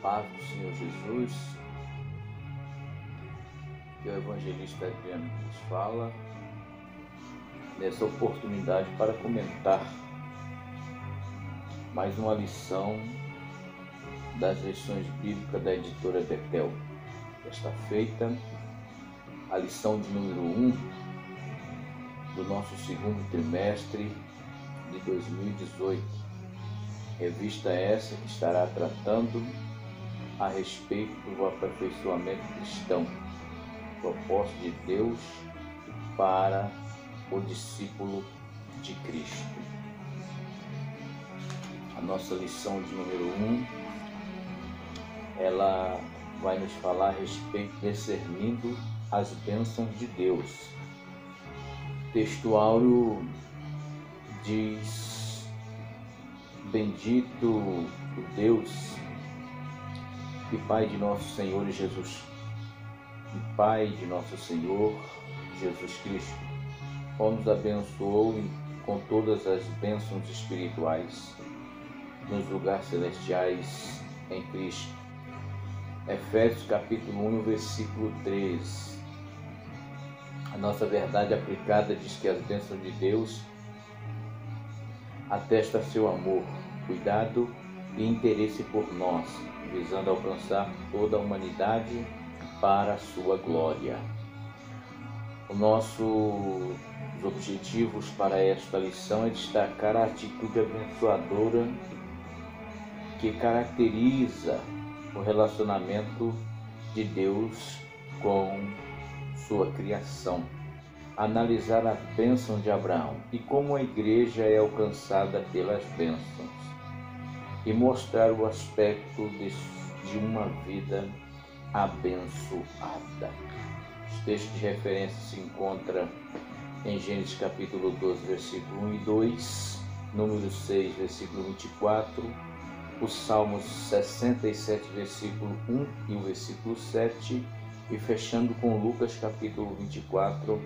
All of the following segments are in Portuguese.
Paz do Senhor Jesus, que o evangelista Adriano nos fala nessa oportunidade para comentar mais uma lição das lições bíblicas da editora Betel. Esta feita, a lição de número 1 do nosso segundo trimestre de 2018. Revista essa que estará tratando a respeito do aperfeiçoamento cristão, propósito de Deus para o discípulo de Cristo. A nossa lição de número 1, ela vai nos falar a respeito de discernindo as bênçãos de Deus. O texto áureo diz: bendito o Deus e Pai de nosso Senhor Jesus, e Pai de nosso Senhor Jesus Cristo, qual nos abençoou com todas as bênçãos espirituais nos lugares celestiais em Cristo. Efésios capítulo 1, versículo 3. A nossa verdade aplicada diz que as bênçãos de Deus atesta seu amor, cuidado e interesse por nós, visando alcançar toda a humanidade para a sua glória. Os nossos objetivos para esta lição é destacar a atitude abençoadora que caracteriza o relacionamento de Deus com sua criação, analisar as bênçãos de Abraão e como a igreja é alcançada pelas bênçãos, e mostrar o aspecto de uma vida abençoada. Os textos de referência se encontram em Gênesis capítulo 12, versículo 1 e 2, número 6, versículo 24, os Salmos 67, versículo 1 e o versículo 7, e fechando com Lucas capítulo 24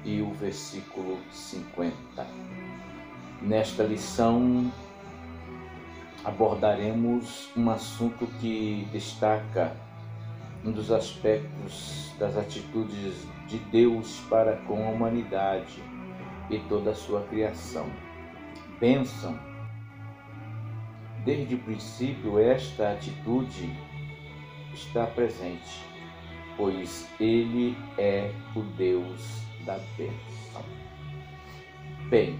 e o versículo 50. Nesta lição abordaremos um assunto que destaca um dos aspectos das atitudes de Deus para com a humanidade e toda a sua criação. Bênção. Desde o princípio, esta atitude está presente, pois Ele é o Deus da bênção. Bem,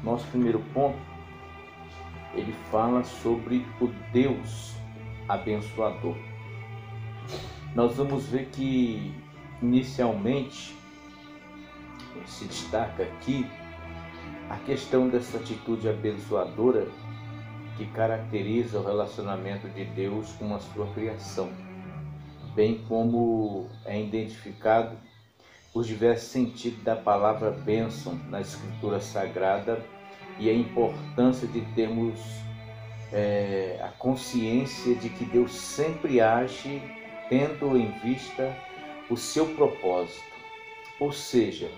nosso primeiro ponto, ele fala sobre o Deus abençoador. Nós vamos ver que, inicialmente, se destaca aqui a questão dessa atitude abençoadora que caracteriza o relacionamento de Deus com a sua criação, bem como é identificado os diversos sentidos da palavra bênção na Escritura Sagrada e a importância de termos a consciência de que Deus sempre age tendo em vista o seu propósito. Ou seja,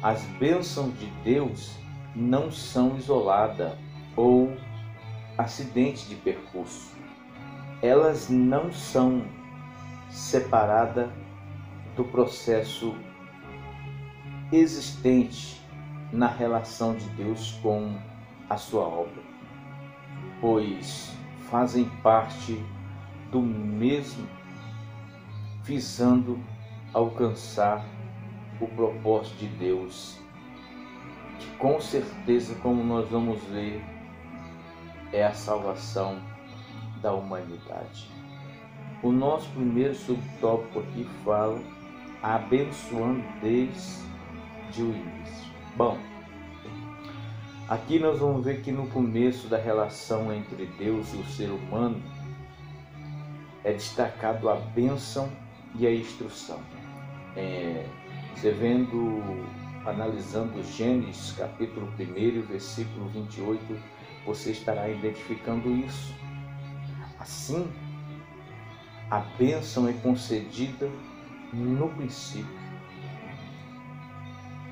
as bênçãos de Deus não são isoladas ou acidentes de percurso. Elas não são separadas do processo existente na relação de Deus com a sua obra, pois fazem parte do mesmo, visando alcançar o propósito de Deus, que com certeza, como nós vamos ver, é a salvação da humanidade. O nosso primeiro subtópico aqui fala abençoando desde o início. Bom, aqui nós vamos ver que no começo da relação entre Deus e o ser humano é destacado a bênção e a instrução. Você vendo, analisando Gênesis capítulo 1, versículo 28, você estará identificando isso. Assim, a bênção é concedida no princípio.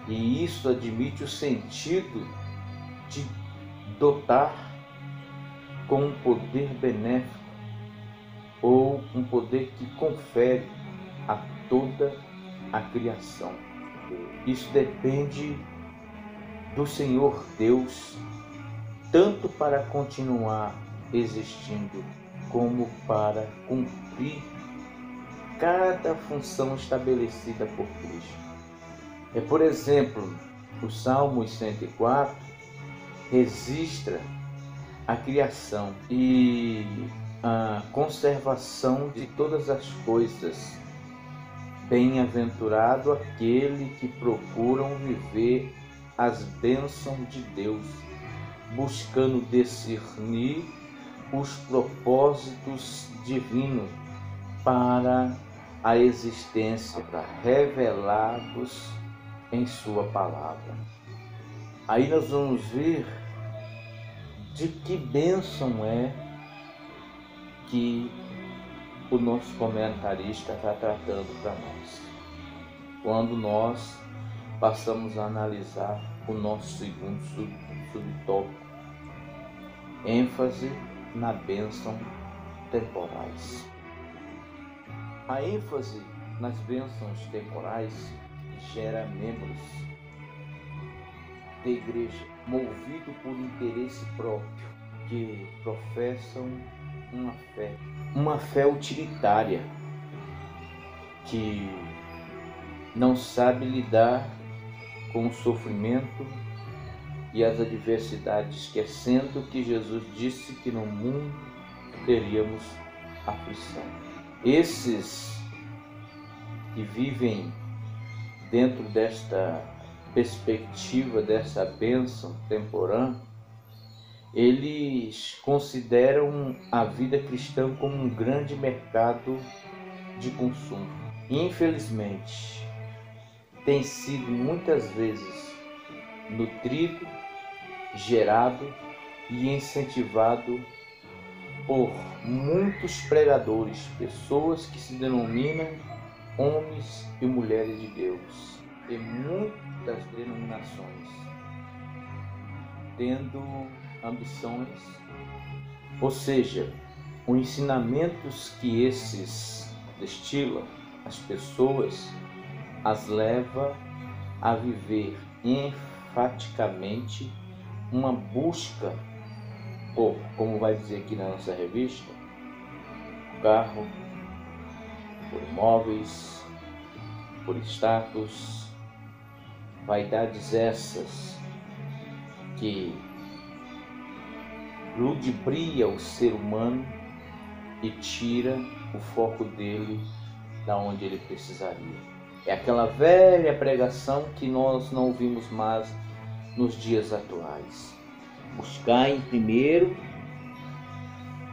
E isso admite o sentido de dotar com um poder benéfico ou um poder que confere a toda a criação. Isso depende do Senhor Deus, tanto para continuar existindo, como para cumprir cada função estabelecida por Cristo. Por exemplo, o Salmo 104 registra a criação e a conservação de todas as coisas. Bem-aventurado aquele que procuram viver as bênçãos de Deus, buscando discernir os propósitos divinos para a existência, para revelados em sua palavra. Aí nós vamos ver de que bênção é que o nosso comentarista está tratando para nós, quando nós passamos a analisar o nosso segundo subtópico, ênfase na bênção temporais. A ênfase nas bênçãos temporais gera membros da igreja movido por interesse próprio, que professam uma fé utilitária, que não sabe lidar com o sofrimento e as adversidades, esquecendo que Jesus disse que no mundo teríamos aflição. Esses que vivem dentro desta perspectiva, dessa bênção temporã, eles consideram a vida cristã como um grande mercado de consumo. Infelizmente, tem sido muitas vezes nutrido, gerado e incentivado por muitos pregadores, pessoas que se denominam homens e mulheres de Deus, e muitas denominações, tendo ambições, ou seja, os ensinamentos que esses destilam, as pessoas as leva a viver enfaticamente uma busca por, como vai dizer aqui na nossa revista, carro, por imóveis, por status, vaidades essas que ludibria o ser humano e tira o foco dele da onde ele precisaria. É aquela velha pregação que nós não ouvimos mais nos dias atuais. Buscai primeiro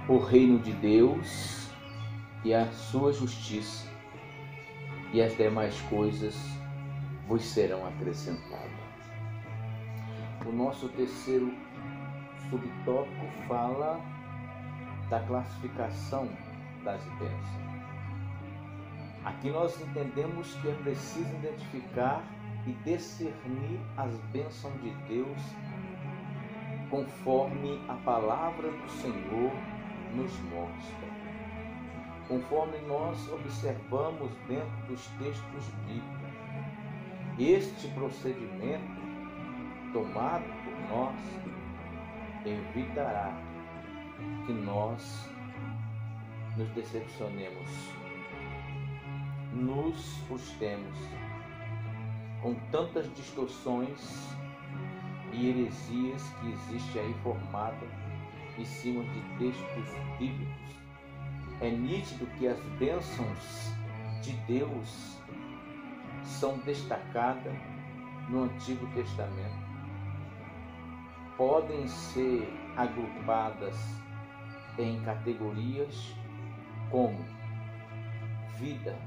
o reino de Deus e a sua justiça, e as demais coisas vos serão acrescentadas. O nosso terceiro subtópico fala da classificação das bênçãos. Aqui nós entendemos que é preciso identificar e discernir as bênçãos de Deus conforme a palavra do Senhor nos mostra, conforme nós observamos dentro dos textos bíblicos. Este procedimento tomado por nós evitará que nós nos decepcionemos, nos frustremos com tantas distorções e heresias que existe aí formada em cima de textos bíblicos. É nítido que as bênçãos de Deus são destacadas no Antigo Testamento. Podem ser agrupadas em categorias como vida,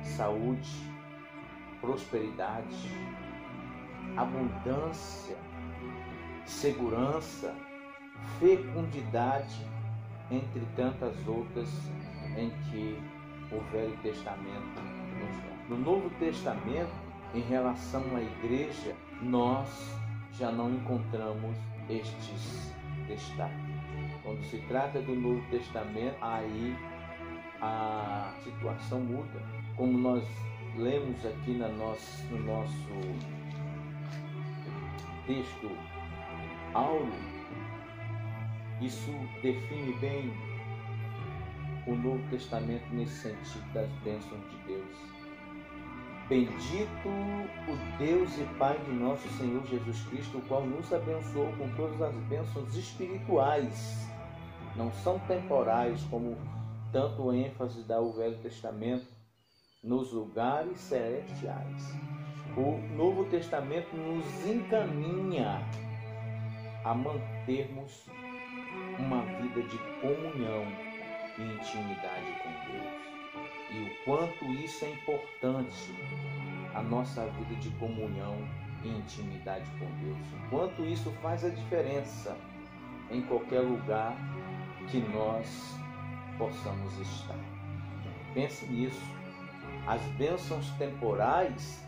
saúde, prosperidade, abundância, segurança, fecundidade, entre tantas outras em que o Velho Testamento nos dá. No Novo Testamento, em relação à igreja, nós já não encontramos estes destaques. Quando se trata do Novo Testamento, aí a situação muda. Como nós lemos aqui no nosso texto áureo, isso define bem o Novo Testamento nesse sentido das bênçãos de Deus. Bendito o Deus e Pai de nosso Senhor Jesus Cristo, o qual nos abençoou com todas as bênçãos espirituais. Não são temporais, como tanto ênfase dá o Velho Testamento, nos lugares celestiais. O Novo Testamento nos encaminha a mantermos uma vida de comunhão e intimidade com Deus. E o quanto isso é importante, a nossa vida de comunhão e intimidade com Deus. O quanto isso faz a diferença em qualquer lugar que nós possamos estar. Pense nisso. As bênçãos temporais,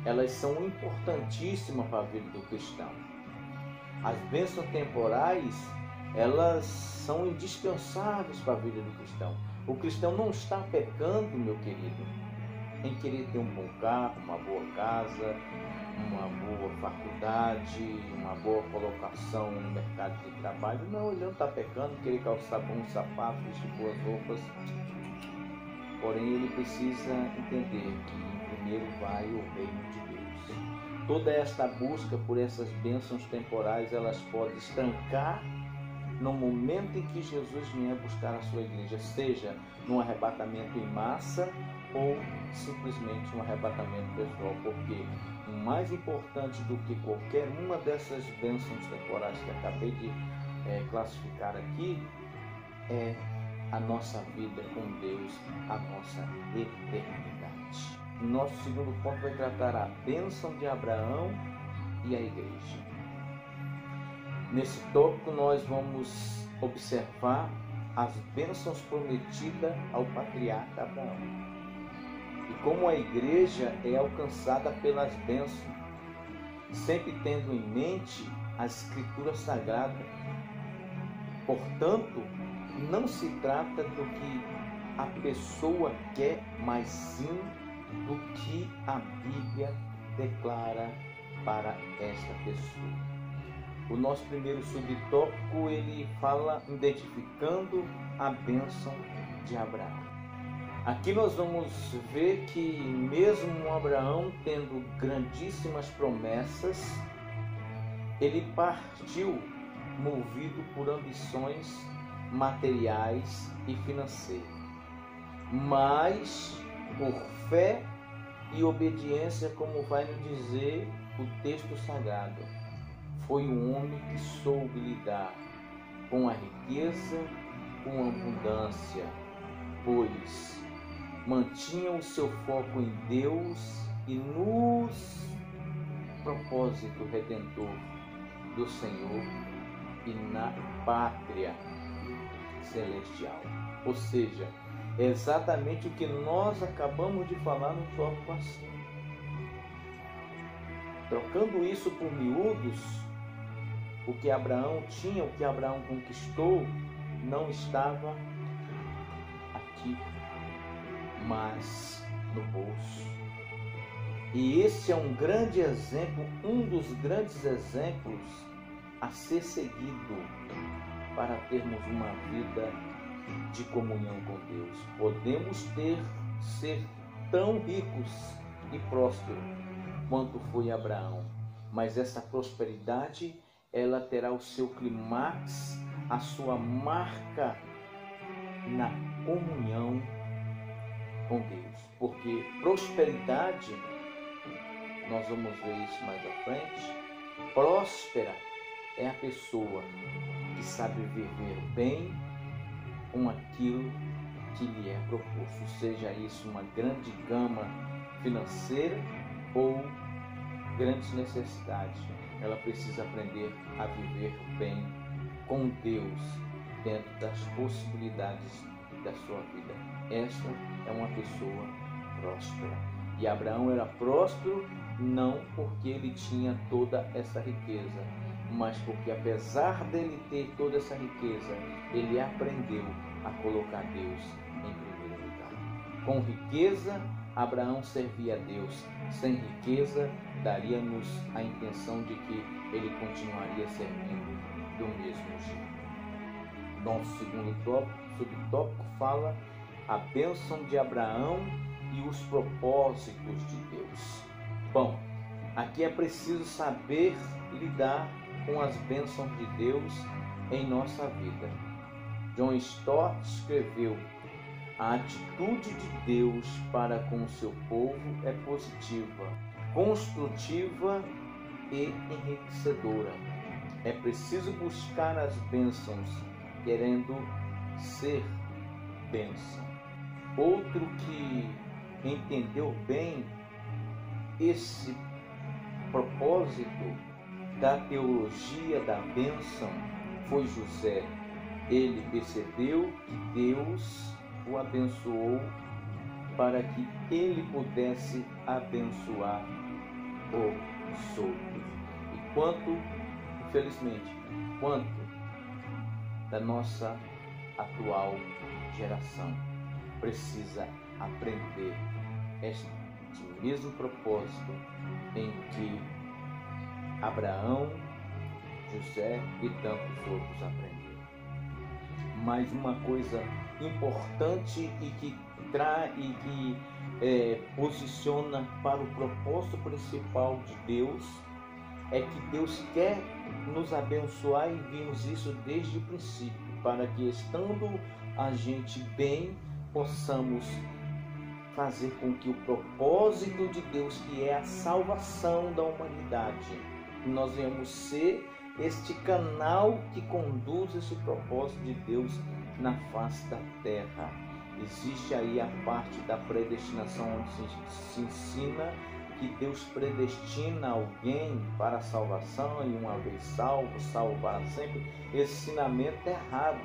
elas são importantíssimas para a vida do cristão. As bênçãos temporais, elas são indispensáveis para a vida do cristão. O cristão não está pecando, meu querido, em querer ter um bom carro, uma boa casa, uma boa faculdade, uma boa colocação no mercado de trabalho. Não, ele não está pecando em querer calçar bons sapatos, vestir boas roupas. Porém, ele precisa entender que primeiro vai o reino de Deus. Toda esta busca por essas bênçãos temporais, elas podem estancar no momento em que Jesus vier buscar a sua igreja, seja num arrebatamento em massa ou simplesmente um arrebatamento pessoal, porque o mais importante do que qualquer uma dessas bênçãos temporais que acabei de classificar aqui é a nossa vida com Deus, a nossa eternidade. O nosso segundo ponto vai tratar a bênção de Abraão e a igreja. Nesse tópico nós vamos observar as bênçãos prometidas ao patriarca Abraão e como a igreja é alcançada pelas bênçãos, sempre tendo em mente a Escritura Sagrada. Portanto, não se trata do que a pessoa quer, mas sim do que a Bíblia declara para esta pessoa. O nosso primeiro subtópico, ele fala identificando a bênção de Abraão. Aqui nós vamos ver que mesmo Abraão tendo grandíssimas promessas, ele partiu movido por ambições materiais e financeiras, mas por fé e obediência, como vai nos dizer o texto sagrado. Foi um homem que soube lidar com a riqueza, com a abundância, pois mantinha o seu foco em Deus e nos propósito redentor do Senhor e na pátria celestial. Ou seja, é exatamente o que nós acabamos de falar no tópico acima. Trocando isso por miúdos, o que Abraão tinha, o que Abraão conquistou, não estava aqui, mas no bolso. E esse é um grande exemplo, um dos grandes exemplos a ser seguido para termos uma vida de comunhão com Deus. Podemos ser tão ricos e prósperos quanto foi Abraão, mas essa prosperidade, ela terá o seu clímax, a sua marca na comunhão com Deus. Porque prosperidade, nós vamos ver isso mais à frente, próspera é a pessoa que sabe viver bem com aquilo que lhe é proposto, seja isso uma grande gama financeira ou grandes necessidades. Ela precisa aprender a viver bem com Deus dentro das possibilidades da sua vida. Esta é uma pessoa próspera. E Abraão era próspero não porque ele tinha toda essa riqueza, mas porque apesar dele ter toda essa riqueza, ele aprendeu a colocar Deus em primeiro lugar. Com riqueza, Abraão servia a Deus. Sem riqueza, daria-nos a intenção de que ele continuaria servindo do mesmo jeito. Nosso segundo subtópico fala a bênção de Abraão e os propósitos de Deus. Bom, aqui é preciso saber lidar com as bênçãos de Deus em nossa vida. John Stott escreveu: a atitude de Deus para com o seu povo é positiva, construtiva e enriquecedora. É preciso buscar as bênçãos querendo ser bênção. Outro que entendeu bem esse propósito da teologia da bênção foi José. Ele percebeu que Deus o abençoou para que ele pudesse abençoar os outros. E quanto, infelizmente, quanto da nossa atual geração precisa aprender este mesmo propósito em que Abraão, José e tantos outros aprenderam. Mas uma coisa importante e que posiciona para o propósito principal de Deus é que Deus quer nos abençoar, e vimos isso desde o princípio, para que, estando a gente bem, possamos fazer com que o propósito de Deus, que é a salvação da humanidade, nós venhamos ser este canal que conduz esse propósito de Deus na face da terra. Existe aí a parte da predestinação, onde se ensina que Deus predestina alguém para a salvação, e uma vez salvo, salvo para sempre. Esse ensinamento é errado.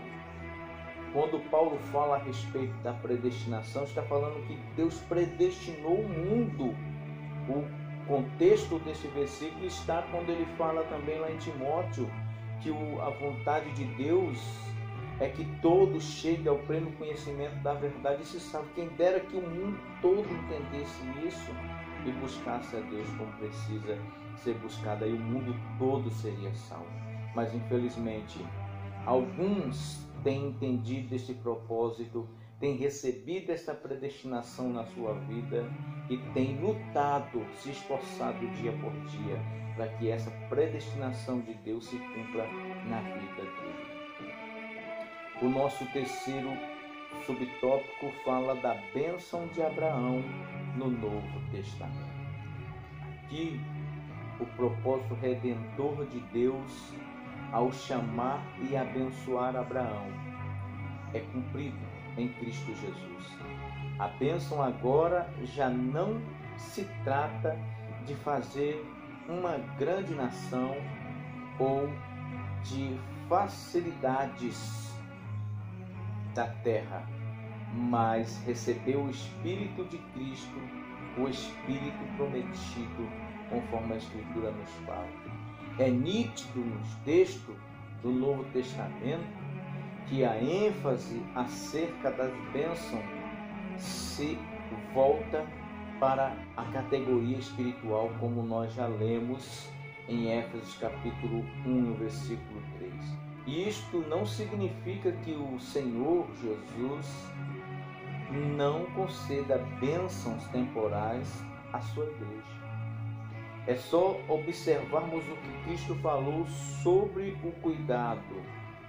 Quando Paulo fala a respeito da predestinação, está falando que Deus predestinou o mundo. O contexto desse versículo está quando ele fala também lá em Timóteo que a vontade de Deus é que todos cheguem ao pleno conhecimento da verdade. E se sabe, quem dera que o mundo todo entendesse isso e buscasse a Deus como precisa ser buscado, aí o mundo todo seria salvo. Mas infelizmente alguns têm entendido esse propósito, têm recebido essa predestinação na sua vida e têm lutado, se esforçado dia por dia para que essa predestinação de Deus se cumpra na vida dele. O nosso terceiro subtópico fala da bênção de Abraão no Novo Testamento. Aqui, o propósito redentor de Deus ao chamar e abençoar Abraão é cumprido em Cristo Jesus. A bênção agora já não se trata de fazer uma grande nação ou de facilidades da terra, mas receber o Espírito de Cristo, o Espírito prometido, conforme a Escritura nos fala. É nítido nos textos do Novo Testamento que a ênfase acerca das bênçãos se volta para a categoria espiritual, como nós já lemos em Éfesos capítulo 1, versículo 3. E isto não significa que o Senhor Jesus não conceda bênçãos temporais à sua igreja. É só observarmos o que Cristo falou sobre o cuidado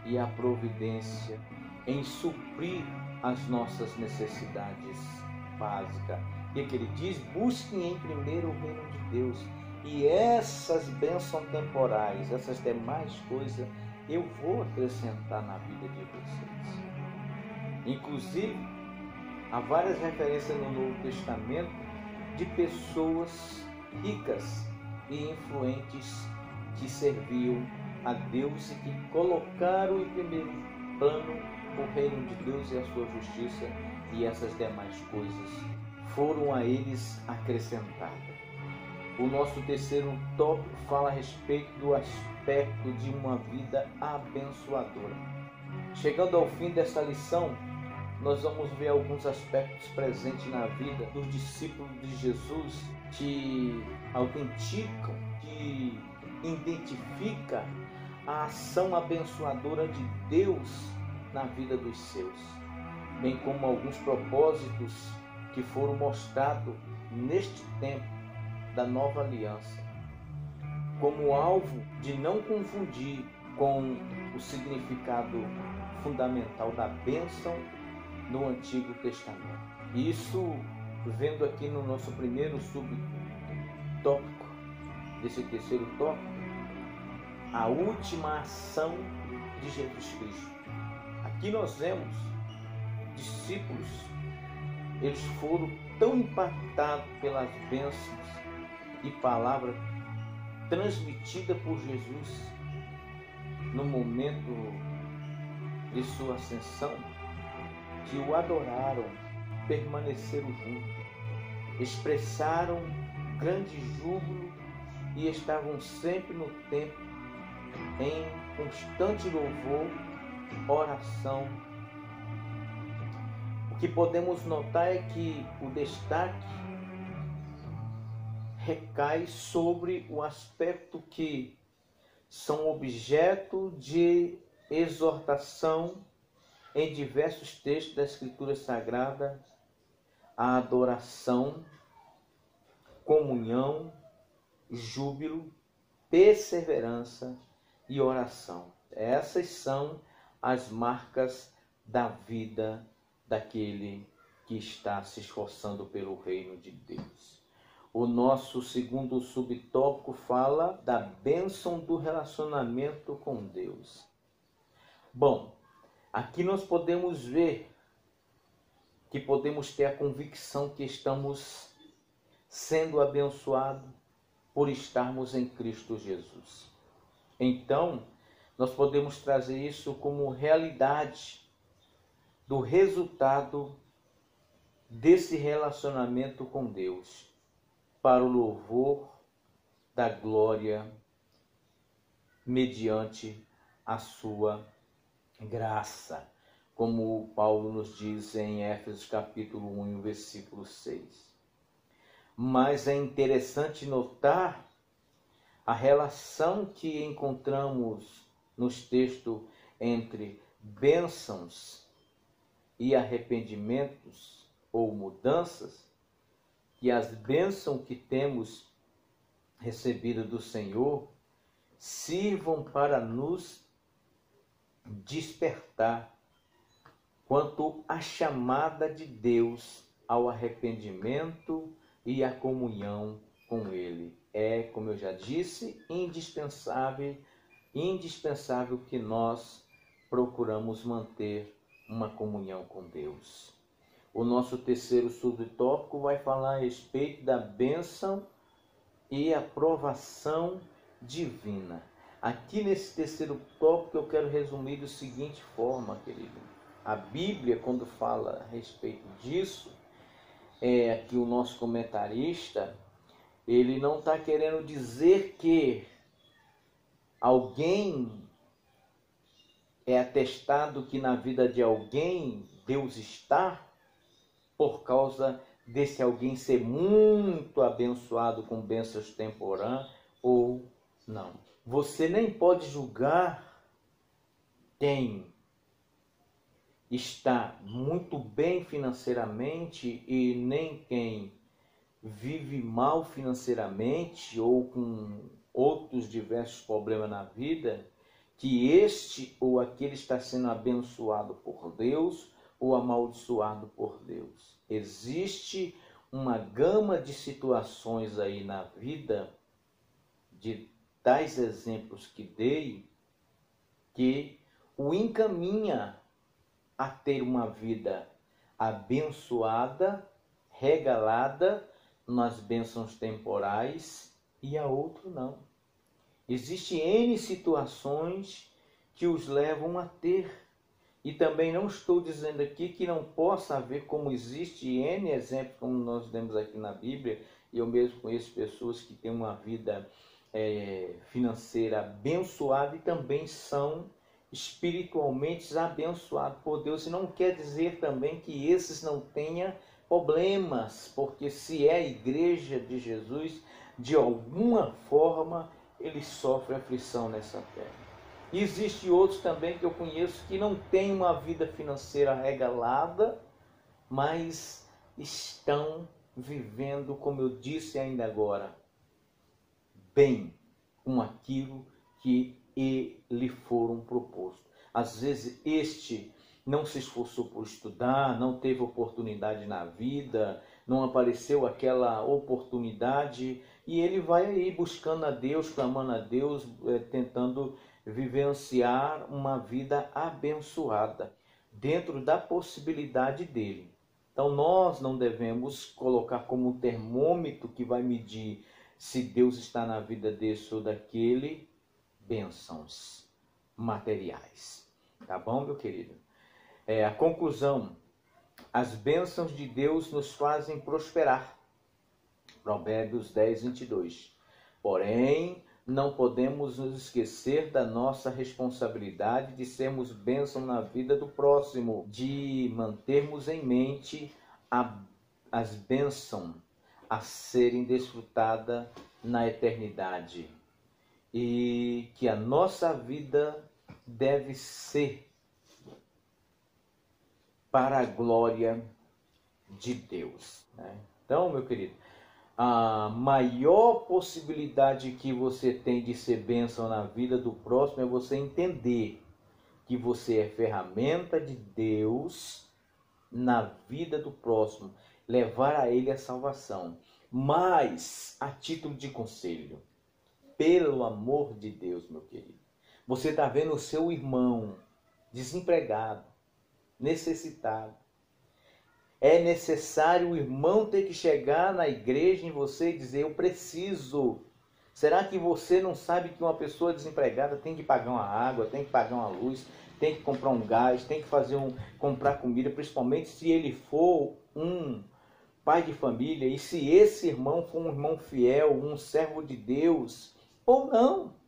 e a providência em suprir as nossas necessidades básicas. E que ele diz: busquem em primeiro o reino de Deus, e essas bênçãos temporais, essas demais coisas, eu vou acrescentar na vida de vocês. Inclusive, há várias referências no Novo Testamento de pessoas ricas e influentes que serviam a Deus e que colocaram em primeiro plano o reino de Deus e a sua justiça, e essas demais coisas foram a eles acrescentadas. O nosso terceiro tópico fala a respeito do aspecto de uma vida abençoadora. Chegando ao fim dessa lição, nós vamos ver alguns aspectos presentes na vida dos discípulos de Jesus que autenticam, que identifica a ação abençoadora de Deus na vida dos seus, bem como alguns propósitos que foram mostrados neste tempo da nova aliança, como alvo de não confundir com o significado fundamental da bênção no Antigo Testamento. Isso vendo aqui no nosso primeiro subtópico, desse terceiro tópico, a última ação de Jesus Cristo. Aqui nós vemos discípulos, eles foram tão impactados pelas bênçãos e palavra transmitida por Jesus no momento de sua ascensão, que o adoraram, permaneceram juntos, expressaram grande júbilo e estavam sempre no templo em constante louvor, oração. O que podemos notar é que o destaque recai sobre o aspecto que são objeto de exortação em diversos textos da Escritura Sagrada: a adoração, comunhão, júbilo, perseverança e oração. Essas são as marcas da vida daquele que está se esforçando pelo reino de Deus. O nosso segundo subtópico fala da bênção do relacionamento com Deus. Bom, aqui nós podemos ver que podemos ter a convicção que estamos sendo abençoados por estarmos em Cristo Jesus. Então, nós podemos trazer isso como realidade do resultado desse relacionamento com Deus, para o louvor da glória mediante a sua graça, como Paulo nos diz em Éfesos capítulo 1, versículo 6. Mas é interessante notar a relação que encontramos nos textos entre bênçãos e arrependimentos ou mudanças, que as bênçãos que temos recebido do Senhor sirvam para nos despertar quanto à chamada de Deus ao arrependimento e à comunhão com Ele. É, como eu já disse, indispensável que nós procuramos manter uma comunhão com Deus. O nosso terceiro subtópico vai falar a respeito da bênção e aprovação divina. Aqui nesse terceiro tópico eu quero resumir da seguinte forma, querido. A Bíblia, quando fala a respeito disso, aqui o nosso comentarista, ele não está querendo dizer que alguém é atestado que na vida de alguém Deus está por causa desse alguém ser muito abençoado com bênçãos temporãs ou não. Você nem pode julgar quem está muito bem financeiramente e nem quem vive mal financeiramente ou com outros diversos problemas na vida, que este ou aquele está sendo abençoado por Deus ou amaldiçoado por Deus. Existe uma gama de situações aí na vida, de tais exemplos que dei, que o encaminha a ter uma vida abençoada, regalada nas bênçãos temporais, e a outro não. Existem N situações que os levam a ter. E também não estou dizendo aqui que não possa haver, como existe N exemplos, como nós vemos aqui na Bíblia, e eu mesmo conheço pessoas que têm uma vida financeira abençoada e também são espiritualmente abençoados por Deus. E não quer dizer também que esses não tenham problemas, porque se é a igreja de Jesus, de alguma forma ele sofre aflição nessa terra. E existem outros também que eu conheço que não têm uma vida financeira regalada, mas estão vivendo, como eu disse ainda agora, bem com aquilo que lhe foram proposto. Às vezes este não se esforçou por estudar, não teve oportunidade na vida, não apareceu aquela oportunidade, e ele vai aí buscando a Deus, clamando a Deus, tentando vivenciar uma vida abençoada, dentro da possibilidade dele. Então nós não devemos colocar como um termômetro que vai medir se Deus está na vida desse ou daquele, bênçãos materiais. Tá bom, meu querido? A conclusão: as bênçãos de Deus nos fazem prosperar. Provérbios 10, 22. Porém, não podemos nos esquecer da nossa responsabilidade de sermos bênção na vida do próximo, de mantermos em mente as bênçãos a serem desfrutadas na eternidade. E que a nossa vida deve ser para a glória de Deus. Então, meu querido, a maior possibilidade que você tem de ser bênção na vida do próximo é você entender que você é ferramenta de Deus na vida do próximo, levar a ele a salvação. Mas, a título de conselho, pelo amor de Deus, meu querido, você está vendo o seu irmão desempregado, necessitado. É necessário o irmão ter que chegar na igreja em você e dizer: eu preciso. Será que você não sabe que uma pessoa desempregada tem que pagar uma água, tem que pagar uma luz, tem que comprar um gás, tem que comprar comida, principalmente se ele for um pai de família e se esse irmão for um irmão fiel, um servo de Deus ou não?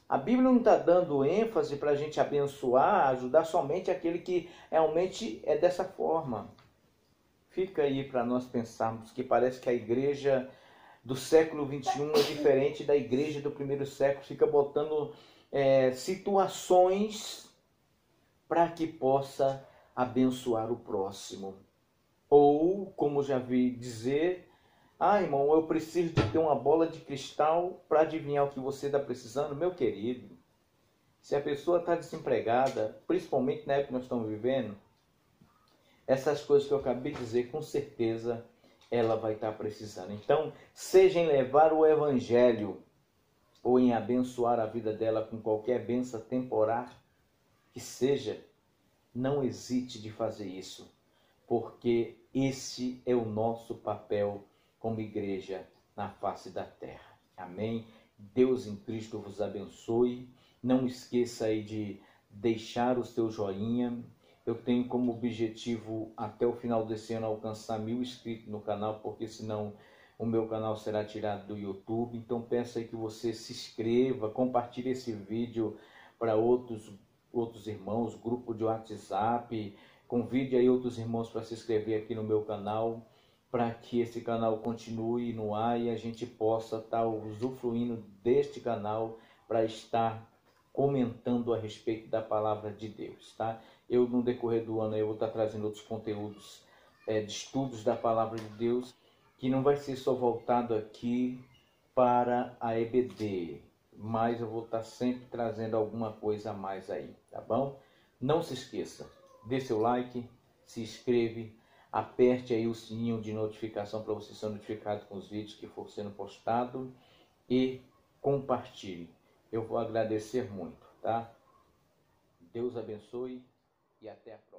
A Bíblia não está dando ênfase para a gente abençoar, ajudar somente aquele que realmente é dessa forma. Fica aí para nós pensarmos que parece que a igreja do século XXI é diferente da igreja do primeiro século. Fica botando situações para que possa abençoar o próximo. Ou, como já vi dizer: irmão, eu preciso de ter uma bola de cristal para adivinhar o que você está precisando. Meu querido, se a pessoa está desempregada, principalmente na época que nós estamos vivendo, essas coisas que eu acabei de dizer, com certeza ela vai estar precisando. Então, seja em levar o evangelho ou em abençoar a vida dela com qualquer bênção temporária que seja, não hesite de fazer isso, porque esse é o nosso papel como igreja na face da terra. Amém? Deus em Cristo vos abençoe. Não esqueça aí de deixar o seu joinha. Eu tenho como objetivo até o final desse ano alcançar 1000 inscritos no canal, porque senão o meu canal será tirado do YouTube. Então peço aí que você se inscreva, compartilhe esse vídeo para outros irmãos, grupo de WhatsApp. Convide aí outros irmãos para se inscrever aqui no meu canal, para que esse canal continue no ar e a gente possa estar usufruindo deste canal para estar comentando a respeito da palavra de Deus, tá? Eu, no decorrer do ano, eu vou estar trazendo outros conteúdos de estudos da palavra de Deus, que não vai ser só voltado aqui para a EBD, mas eu vou estar sempre trazendo alguma coisa a mais aí, tá bom? Não se esqueça, dê seu like, se inscreve, aperte aí o sininho de notificação para você ser notificado com os vídeos que for sendo postado e compartilhe. Eu vou agradecer muito, tá? Deus abençoe e até a próxima.